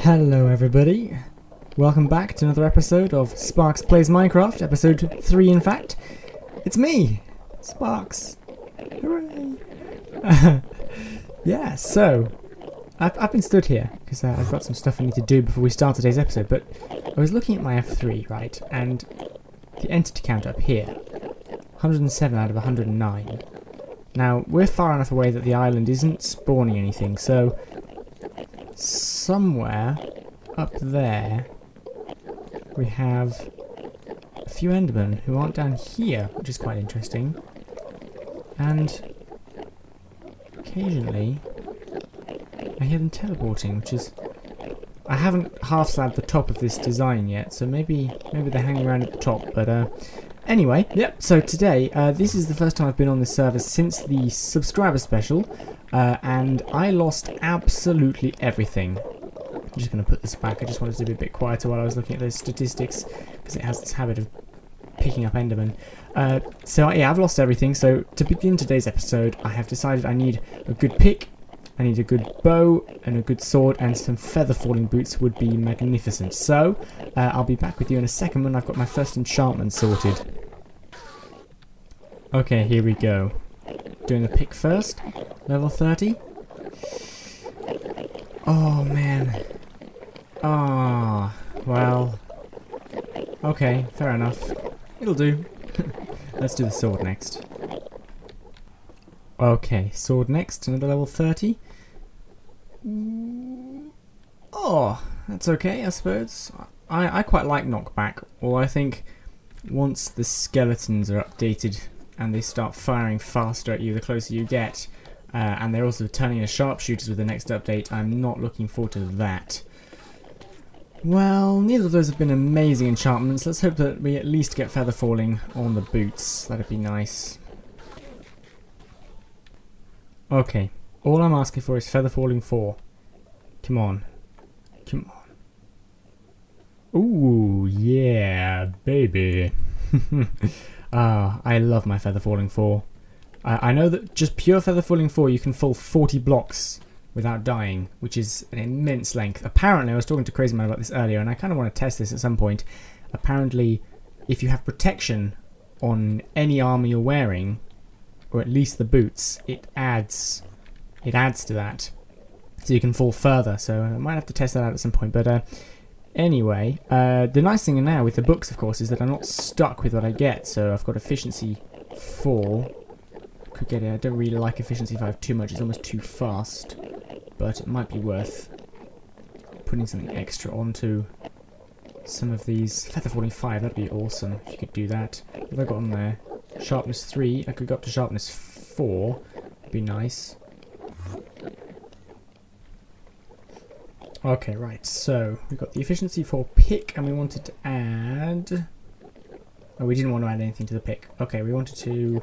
Hello everybody, welcome back to another episode of Sparks Plays Minecraft, episode 3 in fact. It's me, Sparks, hooray! Yeah, so, I've been stood here, because I've got some stuff I need to do before we start today's episode, but I was looking at my F3, right, and the entity count up here, 107 out of 109. Now, we're far enough away that the island isn't spawning anything, so somewhere up there we have a few Endermen who aren't down here, which is quite interesting, and occasionally I hear them teleporting, which is... I haven't half-slabbed the top of this design yet, so maybe they're hanging around at the top, but anyway, yep, so today, this is the first time I've been on this server since the subscriber special, and I lost absolutely everything. I'm just going to put this back. I just wanted to be a bit quieter while I was looking at those statistics, because it has this habit of picking up Endermen. So yeah, I've lost everything, so to begin today's episode, I have decided I need a good pick, I need a good bow, and a good sword, and some feather falling boots would be magnificent. So, I'll be back with you in a second when I've got my first enchantment sorted. Okay, here we go. Doing the pick first. Level 30. Oh, man. Ah, well. Okay, fair enough. It'll do. Let's do the sword next. Okay, sword next, another level 30. Oh, that's okay, I suppose. I quite like knockback, although I think once the skeletons are updated and they start firing faster at you the closer you get, and they're also turning into sharpshooters with the next update, I'm not looking forward to that. Well, neither of those have been amazing enchantments. Let's hope that we at least get feather falling on the boots. That'd be nice. Okay, all I'm asking for is feather falling 4. Come on. Come on. Ooh, yeah, baby. I love my feather falling 4. I know that just pure feather falling 4 you can fall 40 blocks without dying, which is an immense length. Apparently, I was talking to Crazy Man about this earlier, and I kind of want to test this at some point. Apparently, if you have protection on any armor you're wearing, or at least the boots, it adds to that, so you can fall further. So I might have to test that out at some point. But anyway, the nice thing now with the books, of course, is that I'm not stuck with what I get. So I've got efficiency 4. Could get it. I don't really like efficiency 5 too much. It's almost too fast, but it might be worth putting something extra onto some of these. Feather falling 5. That'd be awesome if you could do that. What have I got on there? Sharpness 3, I could go up to sharpness 4, would be nice. Okay, right, so we've got the efficiency 4 pick, and we wanted to add... Oh, we didn't want to add anything to the pick. Okay, we wanted to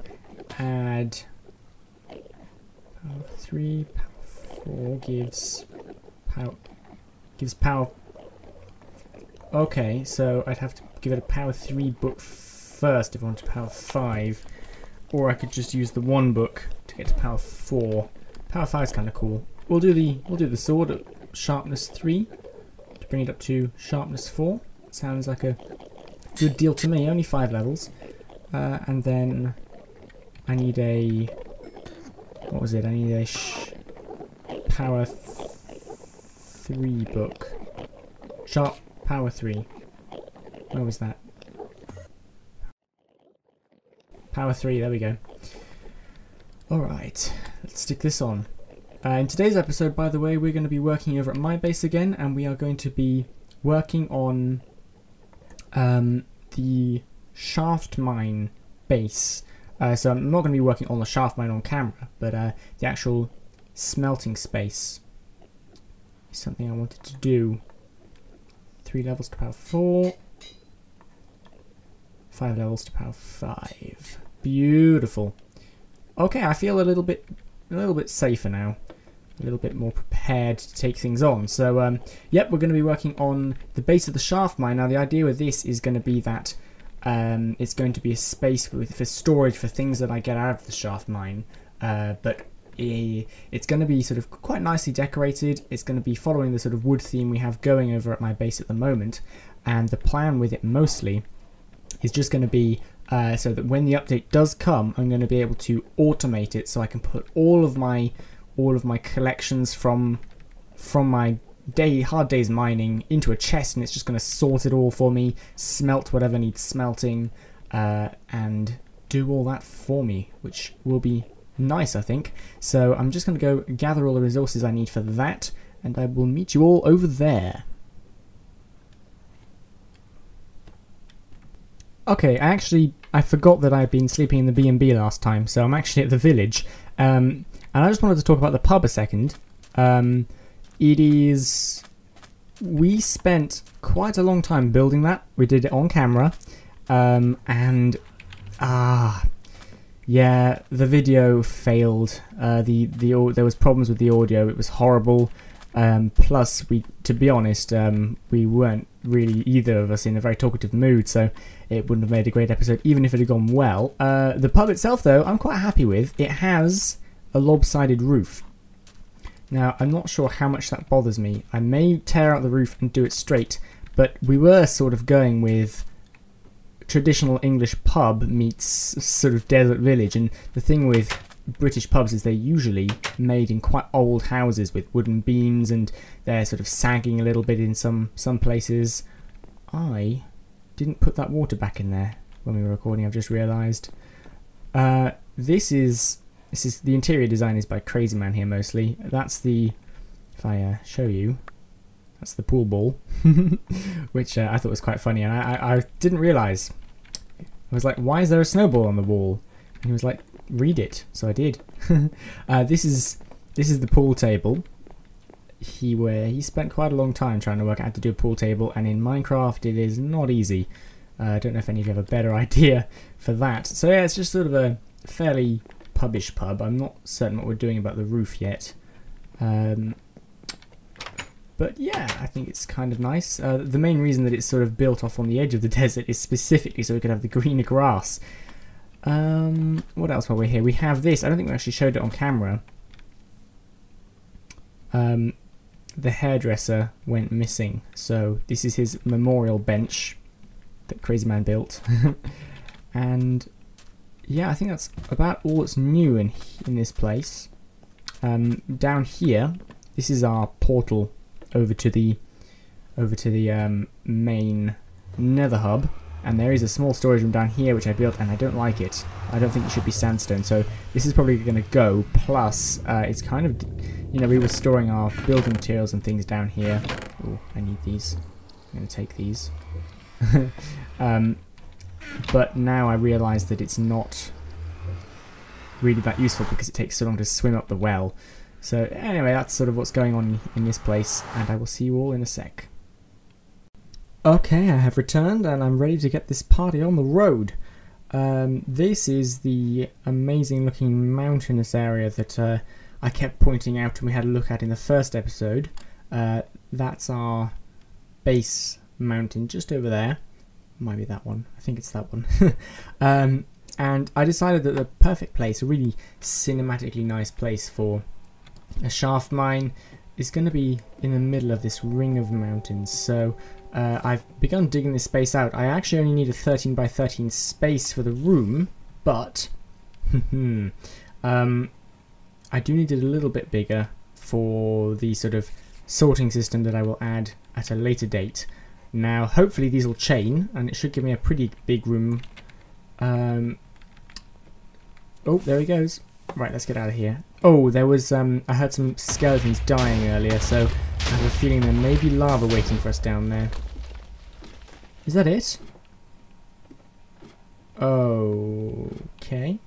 add... Power 3, power 4 gives power... Okay, so I'd have to give it a power 3 book first if I want to power 5, or I could just use the 1 book to get to power 4. Power 5 is kind of cool. We'll do the sword at sharpness 3 to bring it up to sharpness 4. Sounds like a good deal to me. Only 5 levels, and then I need a what was it? I need a power 3 book. Sharp power 3. Where was that? Power 3, there we go. Alright, let's stick this on. In today's episode, by the way, we're going to be working over at my base again, and we are going to be working on the shaft mine base. So I'm not going to be working on the shaft mine on camera, but the actual smelting space is something I wanted to do. 3 levels to power 4. 5 levels to power 5. Beautiful. Okay, I feel a little bit safer now. A little bit more prepared to take things on. So, yep, we're going to be working on the base of the shaft mine. Now, the idea with this is going to be that it's going to be a space for storage for things that I get out of the shaft mine. But It's going to be sort of quite nicely decorated. It's going to be following the sort of wood theme we have going over at my base at the moment, and the plan with it mostly is just going to be so that when the update does come, I'm going to be able to automate it, so I can put all of my collections from my hard days mining into a chest, and it's just going to sort it all for me, smelt whatever needs smelting, and do all that for me, which will be nice, I think. So I'm just going to go gather all the resources I need for that, and I will meet you all over there. Okay, I forgot that I'd been sleeping in the B&B last time, so I'm actually at the village. And I just wanted to talk about the pub a second. We spent quite a long time building that. We did it on camera. Yeah, the video failed. There was problems with the audio. It was horrible. Plus, to be honest, we weren't really either of us in a very talkative mood, so it wouldn't have made a great episode even if it had gone well. The pub itself, though, I'm quite happy with. It has a lopsided roof. Now, I'm not sure how much that bothers me. I may tear out the roof and do it straight, but we were sort of going with traditional English pub meets sort of desert village, and the thing with British pubs is they're usually made in quite old houses with wooden beams, and they're sort of sagging a little bit in some places. I didn't put that water back in there when we were recording, I've just realised. This is the interior design is by Crazy Man here mostly. That's the, if I show you, that's the pool ball, which I thought was quite funny, and I didn't realise. I was like, why is there a snowball on the wall? And he was like, read it. So I did. This is the pool table. He spent quite a long time trying to work out how to do a pool table, and in Minecraft it is not easy. I don't know if any of you have a better idea for that. So yeah, it's just sort of a fairly pubish pub. I'm not certain what we're doing about the roof yet. But yeah, I think it's kind of nice. The main reason that it's sort of built off on the edge of the desert is specifically so we could have the greener grass. What else while we're here? We have this. I don't think we actually showed it on camera. The hairdresser went missing, so this is his memorial bench that Crazy Man built. And yeah, I think that's about all that's new in this place. Down here, this is our portal over to the main nether hub, and there is a small storage room down here which I built, and I don't like it. I don't think it should be sandstone, so this is probably going to go. Plus, it's kind of, you know, we were storing our building materials and things down here. Oh, I need these. I'm going to take these. But now I realise that it's not really that useful because it takes so long to swim up the well. So anyway, that's sort of what's going on in this place, and I will see you all in a sec. Okay, I have returned and I'm ready to get this party on the road. This is the amazing looking mountainous area that I kept pointing out and we had a look at in the first episode. That's our base mountain just over there. Might be that one. I think it's that one. And I decided that the perfect place, a really cinematically nice place for a shaft mine, is going to be in the middle of this ring of mountains. So I've begun digging this space out. I actually only need a 13 by 13 space for the room, but I do need it a little bit bigger for the sort of sorting system that I will add at a later date. Now, hopefully these will chain, and it should give me a pretty big room. Oh, there he goes. Right, let's get out of here. Oh, there was, I heard some skeletons dying earlier, so I have a feeling there may be lava waiting for us down there. Is that it? Okay.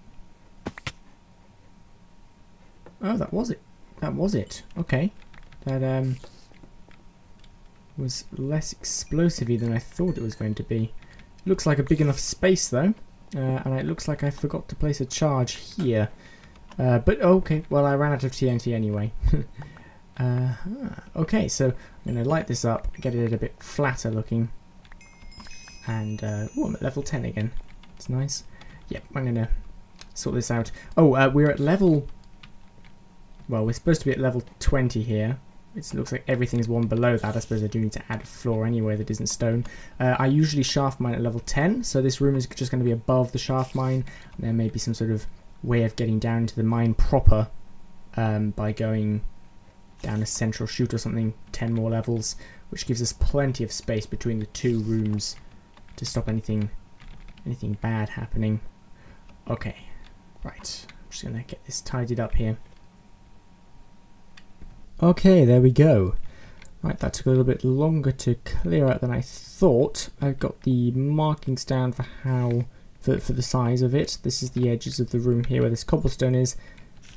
Oh, that was it. That was it. Okay. That, was less explosive-y than I thought it was going to be. Looks like a big enough space, though. And it looks like I forgot to place a charge here. But okay, well, I ran out of TNT anyway. Okay, so I'm going to light this up, get it a bit flatter looking. And, oh, I'm at level 10 again. It's nice. Yep, I'm going to sort this out. Oh, we're at level well, we're supposed to be at level 20 here. It looks like everything's one below that. I suppose I do need to add a floor anyway that isn't stone. I usually shaft mine at level 10, so this room is just going to be above the shaft mine. And there may be some sort of way of getting down into the mine proper by going down a central chute or something, 10 more levels, which gives us plenty of space between the two rooms to stop anything bad happening. Okay, right, I'm just going to get this tidied up here. Okay, there we go. Right, that took a little bit longer to clear out than I thought. I've got the markings down for for the size of it. This is the edges of the room here where this cobblestone is.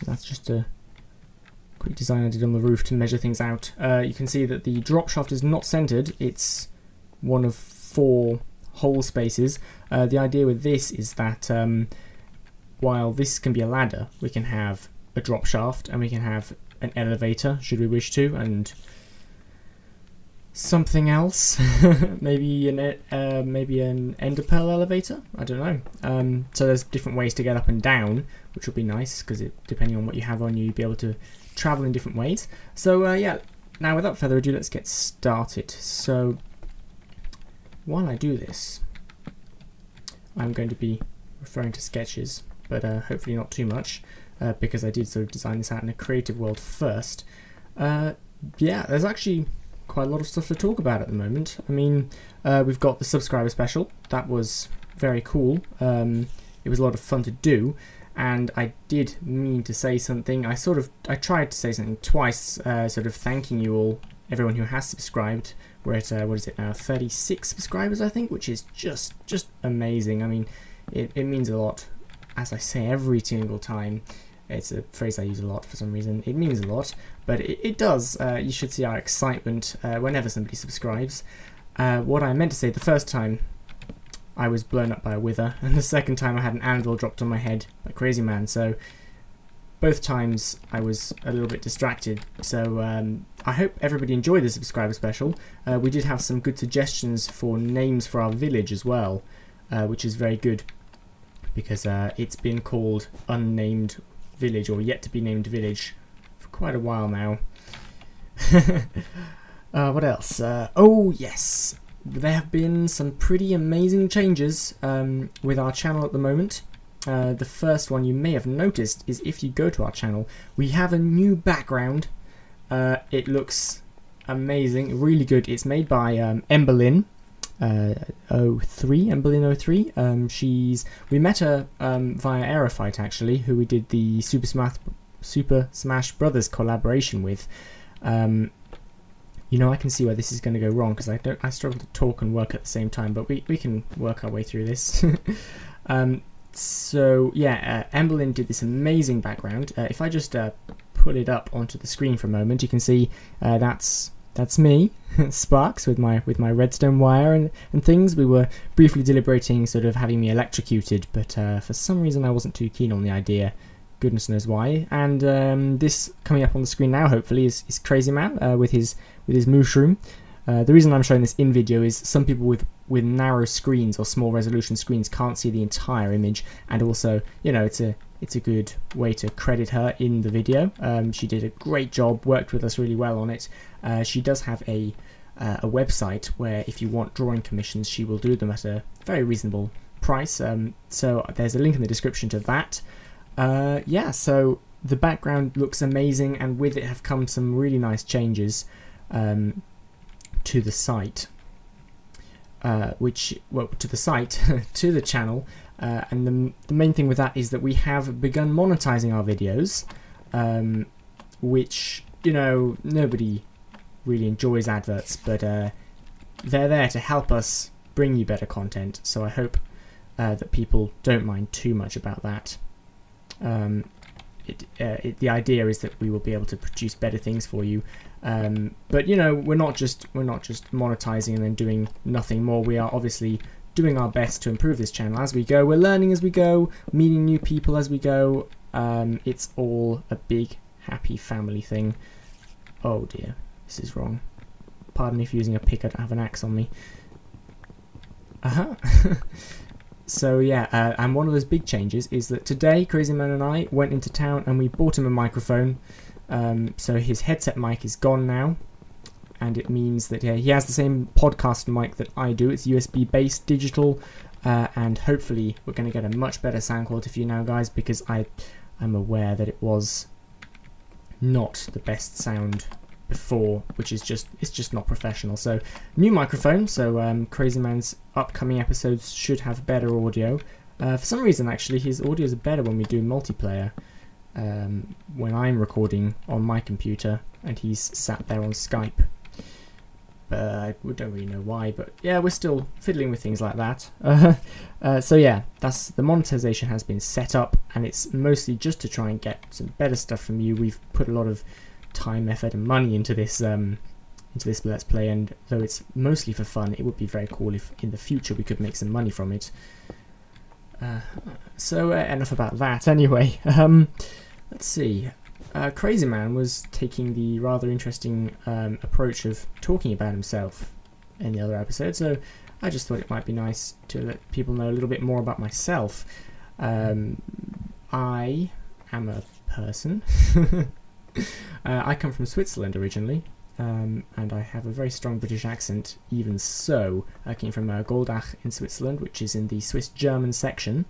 That's just a quick design I did on the roof to measure things out. You can see that the drop shaft is not centered. It's one of 4 hole spaces. The idea with this is that while this can be a ladder, we can have a drop shaft and we can have an elevator should we wish to, and something else, maybe an ender pearl elevator. I don't know. So there's different ways to get up and down, which will be nice because depending on what you have on you, you'll be able to travel in different ways. So yeah, now without further ado, let's get started. So while I do this, I'm going to be referring to sketches, but hopefully not too much. Because I did sort of design this out in a creative world first. Yeah, there's actually quite a lot of stuff to talk about at the moment. I mean, we've got the subscriber special. That was very cool. It was a lot of fun to do, and I did mean to say something. I tried to say something twice, sort of thanking you all, everyone who has subscribed. We're at what is it now, 36 subscribers, I think, which is just amazing. I mean, it means a lot. As I say every single time. It's a phrase I use a lot for some reason. It means a lot, but it does. You should see our excitement whenever somebody subscribes. What I meant to say the first time, I was blown up by a wither, and the second time I had an anvil dropped on my head by Crazy Man. So both times I was a little bit distracted. So I hope everybody enjoyed the subscriber special. We did have some good suggestions for names for our village as well, which is very good, because it's been called Unnamed Village, or Yet to be Named Village, for quite a while now. What else? Oh yes, there have been some pretty amazing changes with our channel at the moment. The first one you may have noticed is if you go to our channel, we have a new background. It looks amazing, really good. It's made by Emberlyn. Emberlyn 03. We met her via Aerofight, actually, who we did the Super Smash Brothers collaboration with. You know, I can see where this is going to go wrong because I struggle to talk and work at the same time, but we can work our way through this. So yeah, Emberlyn did this amazing background. If I just put it up onto the screen for a moment, you can see that's me, Sparks, with my redstone wire and things. We were briefly deliberating sort of having me electrocuted, but for some reason I wasn't too keen on the idea. Goodness knows why. And this coming up on the screen now, hopefully, is Crazy Man with his mushroom. The reason I'm showing this in video is some people with narrow screens or small resolution screens can't see the entire image, and also, you know, it's a good way to credit her in the video. She did a great job, worked with us really well on it. She does have a website where if you want drawing commissions, she will do them at a very reasonable price. So there's a link in the description to that. Yeah, so the background looks amazing, and with it have come some really nice changes to the site. To the channel. And the main thing with that is that we have begun monetizing our videos, which, you know, nobody really enjoys adverts, but they're there to help us bring you better content, so I hope that people don't mind too much about that. The idea is that we will be able to produce better things for you, but you know, we're not just monetizing and then doing nothing more. We are obviously doing our best to improve this channel as we go. We're learning as we go, meeting new people as we go. It's all a big happy family thing. Oh dear, this is wrong. Pardon me for using a pick, I don't have an axe on me. So yeah, and one of those big changes is that today Crazy Man and I went into town and we bought him a microphone. So his headset mic is gone now, and it means that he has the same podcast mic that I do. It's USB based digital, and hopefully we're going to get a much better sound quality for you now, guys, because I'm aware that it was not the best sound before, which is just not professional. So new microphone, so Crazy Man's upcoming episodes should have better audio. For some reason, actually, his audio is better when we do multiplayer, when I'm recording on my computer and he's sat there on Skype. We don't really know why, but yeah, we're still fiddling with things like that. So yeah, the monetization has been set up, and it's mostly just to try and get some better stuff from you. We've put a lot of time, effort, and money into this Let's Play, and though it's mostly for fun, it would be very cool if in the future we could make some money from it. So enough about that. Anyway, let's see. Crazy Man was taking the rather interesting approach of talking about himself in the other episode, so I just thought it might be nice to let people know a little bit more about myself. I am a person. I come from Switzerland originally, and I have a very strong British accent. Even so, I came from Goldach in Switzerland, which is in the Swiss-German section,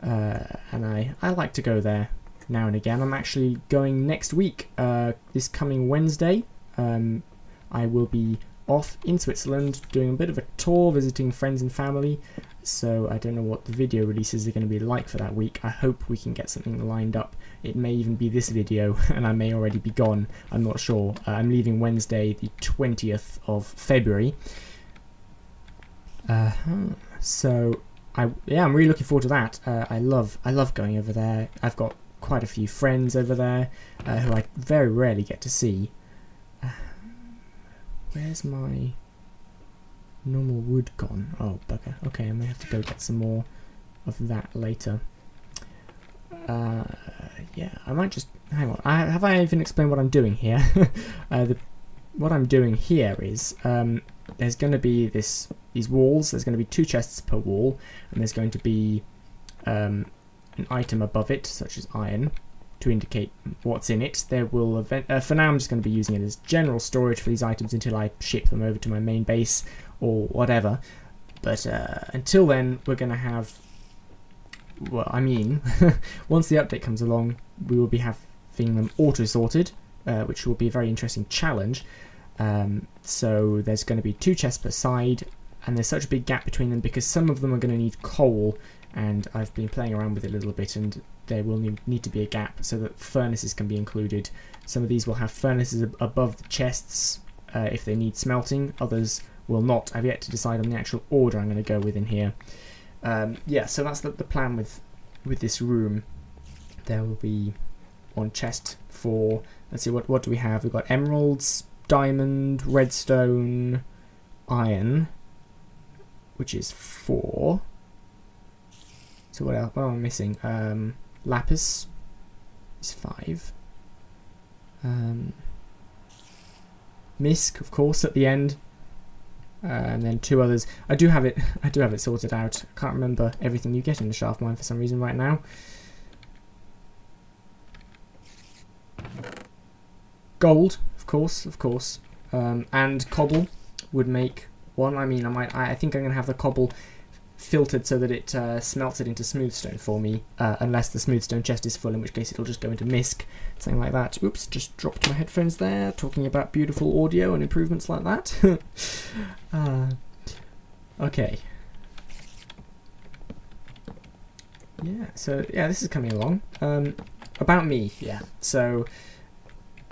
and I like to go there now and again. I'm actually going next week, this coming Wednesday. I will be off in Switzerland doing a bit of a tour, visiting friends and family, so I don't know what the video releases are going to be like for that week. I hope we can get something lined up. It may even be this video, and I may already be gone, I'm not sure. I'm leaving Wednesday the 20th of February. So I'm really looking forward to that. I love going over there. I've got quite a few friends over there who I very rarely get to see. Where's my normal wood gone? Oh, bugger. Okay, I may have to go get some more of that later. Yeah, I might just... Hang on. Have I even explained what I'm doing here? What I'm doing here is... there's going to be these walls. There's going to be 2 chests per wall. And there's going to be an item above it, such as iron, to indicate what's in it. There will for now I'm just going to be using it as general storage for these items until I ship them over to my main base or whatever. But until then, we're going to have... Well, I mean, once the update comes along, we will be having them auto-sorted, which will be a very interesting challenge. So there's going to be 2 chests per side, and there's such a big gap between them because some of them are going to need coal, and I've been playing around with it a little bit, and there will need to be a gap so that furnaces can be included. Some of these will have furnaces above the chests if they need smelting, others will not. I've yet to decide on the actual order I'm going to go with in here. Yeah, so that's the plan with this room. There will be 1 chest for, let's see, what do we have? We've got emeralds, diamond, redstone, iron, which is 4. So what else? What am I missing? Lapis is 5. Misk, of course, at the end. And then 2 others. I do have it sorted out. I can't remember everything you get in the shaft mine for some reason right now. Gold, of course. And cobble would make 1. I mean, I think I'm gonna have the cobble filtered so that it smelts it into smoothstone for me, unless the smoothstone chest is full, in which case it'll just go into misk, something like that. Oops, just dropped my headphones there, talking about beautiful audio and improvements like that. Okay. Yeah, so yeah, this is coming along. About me, yeah. So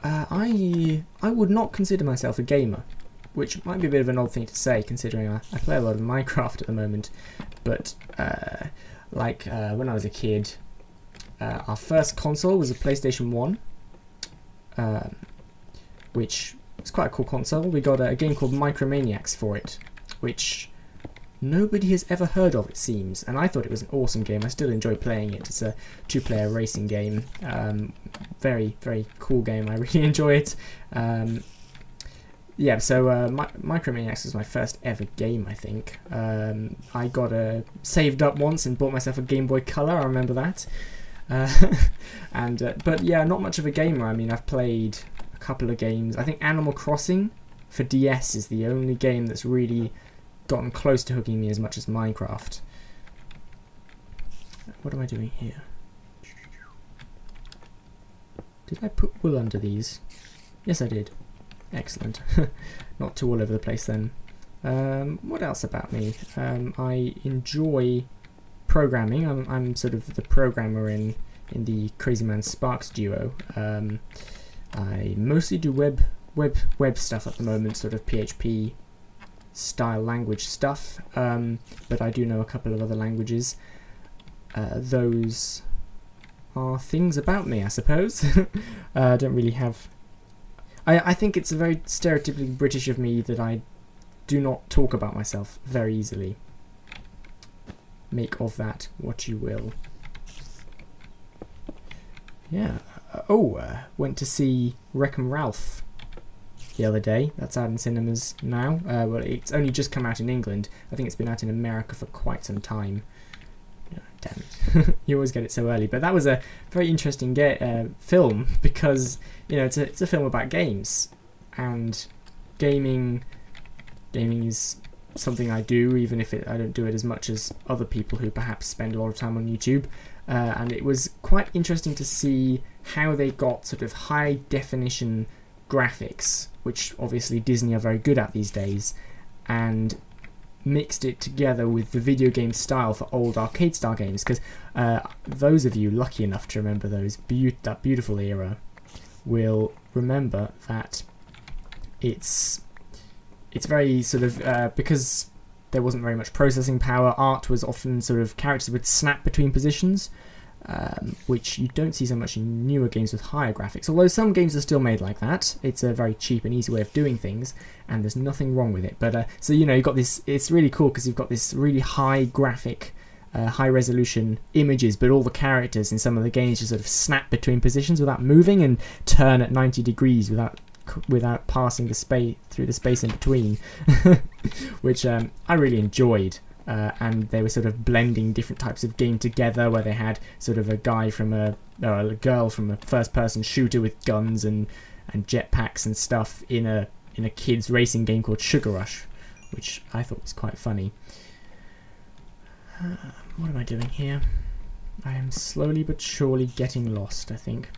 I would not consider myself a gamer, which might be a bit of an odd thing to say considering I play a lot of Minecraft at the moment, but when I was a kid, our first console was a PlayStation 1, which was quite a cool console. We got a game called Micromaniacs for it, which nobody has ever heard of, it seems, and I thought it was an awesome game. I still enjoy playing it. It's a 2-player racing game. Very, very cool game. I really enjoy it. Yeah, so Micromaniacs was my first ever game, I think. I got saved up once and bought myself a Game Boy Color, I remember that. But yeah, not much of a gamer. I mean, I've played a couple of games. I think Animal Crossing for DS is the only game that's really gotten close to hooking me as much as Minecraft. What am I doing here? Did I put wool under these? Yes, I did. Excellent. Not too all over the place then. What else about me? I enjoy programming. I'm sort of the programmer in the Crazy Man Sparks duo. I mostly do web stuff at the moment, sort of PHP style language stuff, but I do know a couple of other languages. Those are things about me, I suppose. I don't really have... I think it's very stereotypically British of me that I do not talk about myself very easily. Make of that what you will. Yeah. Went to see Wreck-'em Ralph the other day. That's out in cinemas now. Well, it's only just come out in England. I think it's been out in America for quite some time. Damn it. You always get it so early. But that was a very interesting film because, you know, it's a film about games. And gaming is something I do, even if I don't do it as much as other people who perhaps spend a lot of time on YouTube. And it was quite interesting to see how they got sort of high definition graphics, which obviously Disney are very good at these days, and mixed it together with the video game style for old arcade style games, because those of you lucky enough to remember that beautiful era will remember that it's very sort of because there wasn't very much processing power. Art was often sort of characters would snap between positions, which you don't see so much in newer games with higher graphics. Although some games are still made like that. It's a very cheap and easy way of doing things, and there's nothing wrong with it. But so you know, you've got this. It's really cool because you've got this really high graphic, high resolution images, but all the characters in some of the games just sort of snap between positions without moving and turn at 90 degrees without passing the space through the space in between, which I really enjoyed. And they were sort of blending different types of game together, where they had sort of a girl from a first-person shooter with guns and jetpacks and stuff in a kids racing game called Sugar Rush, which I thought was quite funny. What am I doing here? I am slowly but surely getting lost, I think.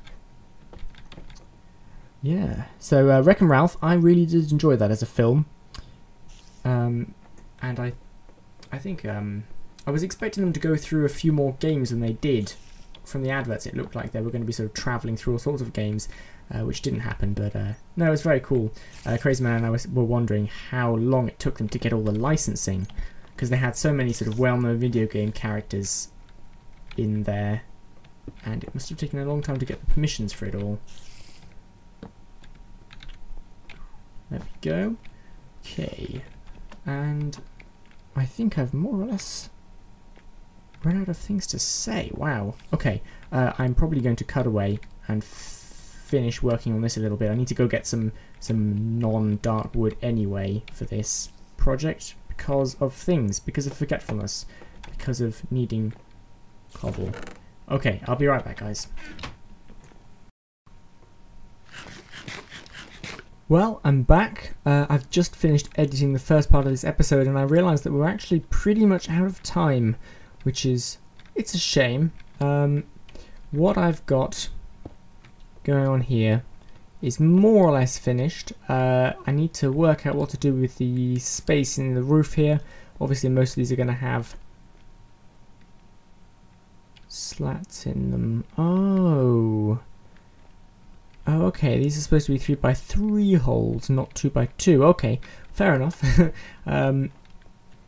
Yeah, so Wreck-'em Ralph, I really did enjoy that as a film, and I think I was expecting them to go through a few more games than they did. From the adverts, it looked like they were going to be sort of travelling through all sorts of games, which didn't happen. But no, it was very cool. Crazy Man and I were wondering how long it took them to get all the licensing, because they had so many sort of well-known video game characters in there, and it must have taken a long time to get the permissions for it all. There we go. Okay, and I think I've more or less run out of things to say. Wow. Okay, I'm probably going to cut away and finish working on this a little bit. I need to go get some non-dark wood anyway for this project because of forgetfulness, because of needing cobble. Okay, I'll be right back, guys. Well, I'm back. I've just finished editing the first part of this episode, and I realised that we're actually pretty much out of time, which is, it's a shame. What I've got going on here is more or less finished. I need to work out what to do with the space in the roof here. Obviously, most of these are going to have slats in them. Oh, okay, these are supposed to be 3x3 holes, not 2x2. Okay, fair enough.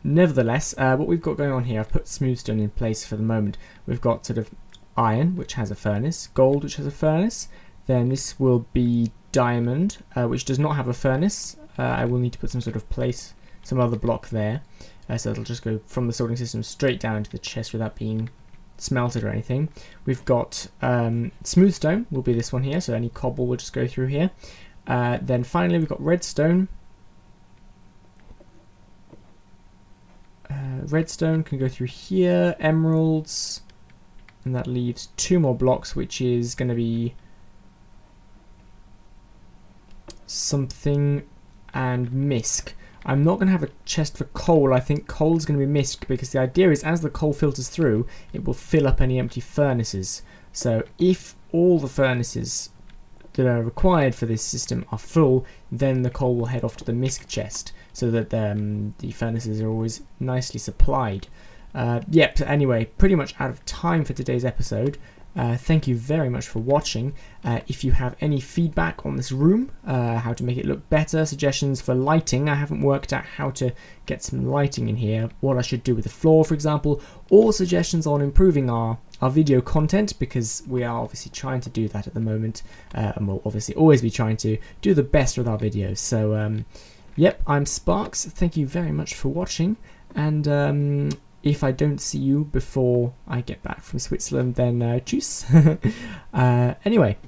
Nevertheless, what we've got going on here, I've put smooth stone in place for the moment. We've got sort of iron, which has a furnace, gold, which has a furnace. Then this will be diamond, which does not have a furnace. I will need to put some other block there. So it'll just go from the sorting system straight down into the chest without being smelted or anything. We've got smooth stone, will be this one here, so any cobble will just go through here. Then finally we've got redstone. Redstone can go through here, emeralds, And that leaves 2 more blocks, which is going to be something and misc. I'm not going to have a chest for coal. I think coal's going to be misc because the idea is as the coal filters through, it will fill up any empty furnaces. So if all the furnaces that are required for this system are full, then the coal will head off to the misc chest so that the furnaces are always nicely supplied. Yep, anyway, pretty much out of time for today's episode. Thank you very much for watching. If you have any feedback on this room, how to make it look better, suggestions for lighting, I haven't worked out how to get some lighting in here, what I should do with the floor, for example, or suggestions on improving our video content, because we are obviously trying to do that at the moment, and we'll obviously always be trying to do the best with our videos. So, yep, I'm Sparks. Thank you very much for watching, and if I don't see you before I get back from Switzerland, then tschüss. Anyway,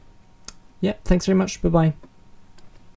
yeah, thanks very much. Bye-bye.